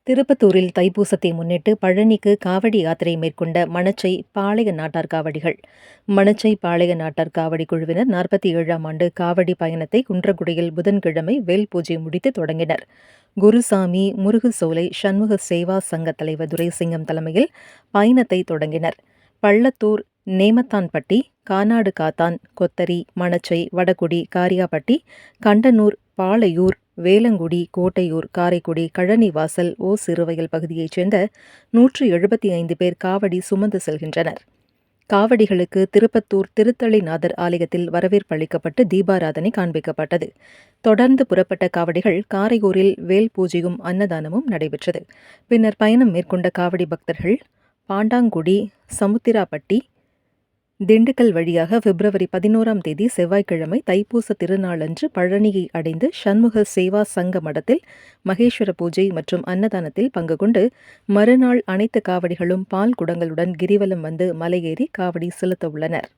திருப்பத்தூரில் தைப்பூசத்தை முன்னிட்டு பழனிக்கு காவடி யாத்திரை மேற்கொண்ட மணச்சை பாளைய நாட்டார் காவடிகள். மணச்சை பாளைய நாட்டார் காவடி குழுவினர் 47ஆம் ஆண்டு காவடி பயணத்தை குன்றக்குடியில் புதன்கிழமை வேல் பூஜை முடித்து தொடங்கினர். குருசாமி முருகுசோலை சண்முக சேவா சங்க தலைவர் துரைசிங்கம் தலைமையில் பயணத்தை தொடங்கினர். பள்ளத்தூர், நேமத்தான்பட்டி, கானாடு காத்தான், கொத்தரி, மணச்சை, வடகுடி, காரியாபட்டி, கண்டனூர், பாளையூர், வேலங்குடி, கோட்டையூர், காரைக்குடி, கழனிவாசல், சிறுவயல் பகுதியைச் சேர்ந்த 175 பேர் காவடி சுமந்து செல்கின்றனர். காவடிகளுக்கு திருப்பத்தூர் திருத்தளிநாதர் ஆலயத்தில் வரவேற்பு அளிக்கப்பட்டு தீபாராதனை காண்பிக்கப்பட்டது. தொடர்ந்து புறப்பட்ட காவடிகள் காரையூரில் வேல் பூஜையும் அன்னதானமும் நடைபெற்றது. பின்னர் பயணம் மேற்கொண்ட காவடி பக்தர்கள் பாண்டாங்குடி, சமுத்திராப்பட்டி, திண்டுக்கல் வழியாக பிப்ரவரி 11ஆம் தேதி செவ்வாய்க்கிழமை தைப்பூச திருநாளன்று பழனியை அடைந்து சண்முக சேவா சங்க மடத்தில் மகேஸ்வர பூஜை மற்றும் அன்னதானத்தில் பங்கு கொண்டு மறுநாள் அனைத்து காவடிகளும் பால் குடங்களுடன் கிரிவலம் வந்து மலையேறி காவடி செலுத்த உள்ளனர்.